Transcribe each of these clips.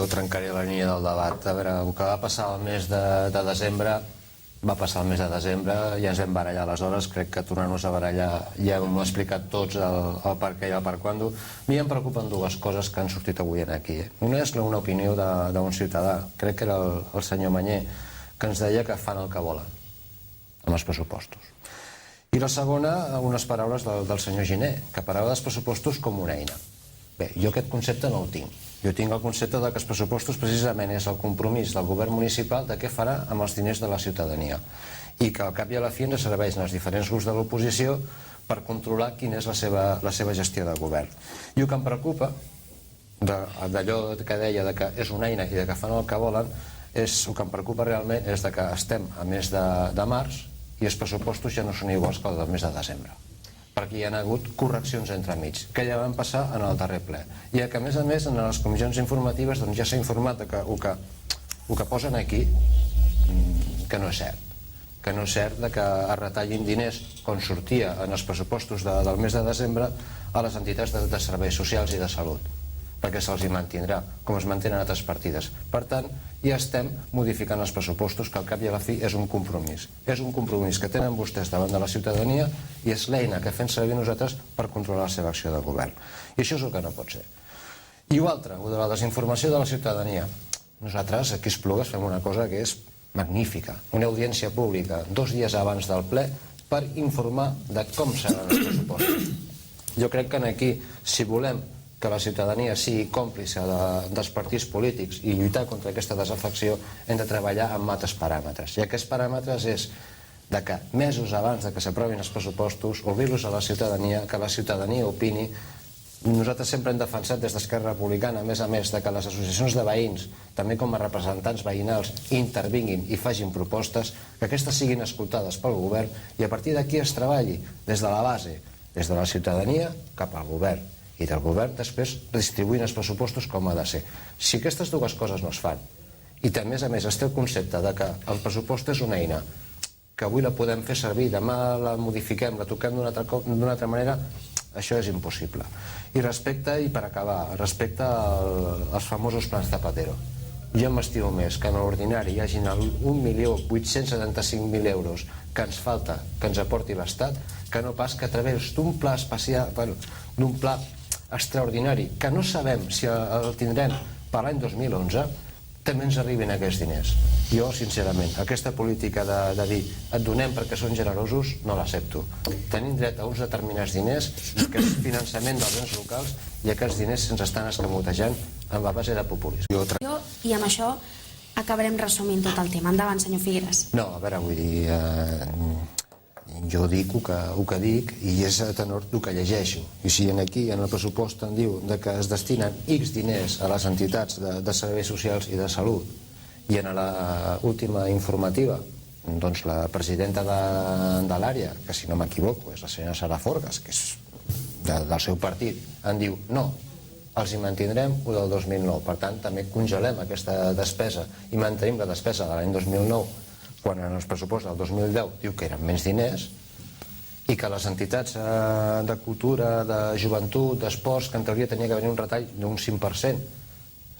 Jo trencaré la línia del debat. A veure, el que va passar el mes de desembre va passar el mes de desembre, ja ens vam barallar aleshores, crec que tornar-nos a barallar ja hem explicat tots el per què i el per quando. A mi em preocupen dues coses que han sortit avui aquí. Una és una opinió d'un ciutadà, crec que era el senyor Manyer, que ens deia que fan el que volen amb els pressupostos. I la segona, unes paraules del senyor Giner, que parlava dels pressupostos com una eina. Bé, jo aquest concepte no el tinc. Jo tinc el concepte que els pressupostos precisament és el compromís del govern municipal de què farà amb els diners de la ciutadania i que al cap i a la fi ens serveix als diferents grups de l'oposició per controlar quina és la seva gestió de govern. I el que em preocupa d'allò que deia que és una eina i que fan el que volen, el que em preocupa realment és que estem a mes de març i els pressupostos ja no són iguals que el del mes de desembre, perquè hi ha hagut correccions entremig, que ja van passar en el darrer ple. I que, a més, en les comissions informatives ja s'ha informat que el que posen aquí que no és cert. Que no és cert que es retallin diners, com sortia en els pressupostos del mes de desembre, a les entitats de serveis socials i de salut, perquè se'ls hi mantindrà, com es mantenen altres partides. Per tant, ja estem modificant els pressupostos, que al cap i a la fi és un compromís. És un compromís que tenen vostès davant de la ciutadania i és l'eina que fem servir nosaltres per controlar la seva acció de govern. I això és el que no pot ser. I l'altre, de la desinformació de la ciutadania. Nosaltres, aquí a Esplugues, fem una cosa que és magnífica. Una audiència pública 2 dies abans del ple per informar de com seran els pressupostos. Jo crec que aquí, si volem que la ciutadania sigui còmplice dels partits polítics i lluitar contra aquesta desafecció, hem de treballar amb altres paràmetres. I aquests paràmetres és que mesos abans que s'aprovin els pressupostos, obrir-los a la ciutadania, que la ciutadania opini. Nosaltres sempre hem defensat des d'Esquerra Republicana, a més, que les associacions de veïns, també com a representants veïnals, intervinguin i facin propostes, que aquestes siguin escoltades pel govern i a partir d'aquí es treballi des de la base, des de la ciutadania cap al govern, i del govern després distribuint els pressupostos com ha de ser. Si aquestes dues coses no es fan i a més es té el concepte que el pressupost és una eina que avui la podem fer servir, demà la modifiquem, la toquem d'una altra manera, això és impossible. I per acabar, respecte als famosos plans Zapatero, jo m'estimo més que en l'ordinari hi hagi 1.875.000 euros que ens falta, que ens aporti l'Estat, que no pas que a través d'un pla especial, d'un pla extraordinari, que no sabem si el tindrem per l'any 2011, també ens arribin aquests diners. Jo, sincerament, aquesta política de dir et donem perquè són generosos, no l'accepto. Tenim dret a uns determinats diners, que és finançament dels ens locals, i aquests diners se'ns estan escamotejant amb la base de populisme. I amb això acabarem resumint tot el tema. Endavant, senyor Figueres. No, a veure, vull dir... Jo dic el que dic i és a tenor del que llegeixo. I si aquí en el pressupost em diu que es destinen X diners a les entitats de serveis socials i de salut i en l'última informativa doncs la presidenta de l'àrea, que si no m'equivoco és la senyora Sara Forgas, que és del seu partit, em diu no, els hi mantindrem el del 2009. Per tant, també congelem aquesta despesa i mantenim la despesa de l'any 2009 quan en els pressupostos del 2010 diu que eren menys diners i que les entitats de cultura, de joventut, d'esports, que en teoria tenia que venir un retall d'un 5%,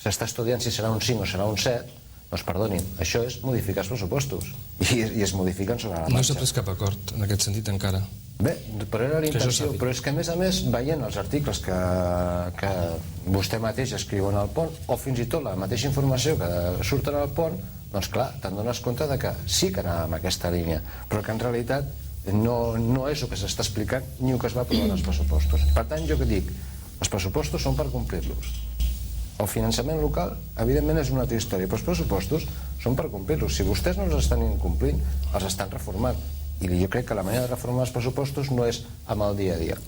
s'està estudiant si serà un 5 o serà un 7, doncs perdonin, això és modificar els pressupostos i es modifiquen sobre la marxa. No s'ha pres cap acord en aquest sentit encara. Bé, però era la intenció, però és que a més, veient els articles que vostè mateix escriu en el Pont, o fins i tot la mateixa informació que surt en el Pont, doncs clar, te'n dones compte que sí que anàvem en aquesta línia, però que en realitat no és el que s'està explicant ni el que es va aprovar en els pressupostos. Per tant, jo que dic, els pressupostos són per complir-los. El finançament local, evidentment, és una altra història, però els pressupostos són per complir-los. Si vostès no els estan incomplint, els estan reformant. I jo crec que la manera de reformar els pressupostos no és amb el dia a dia.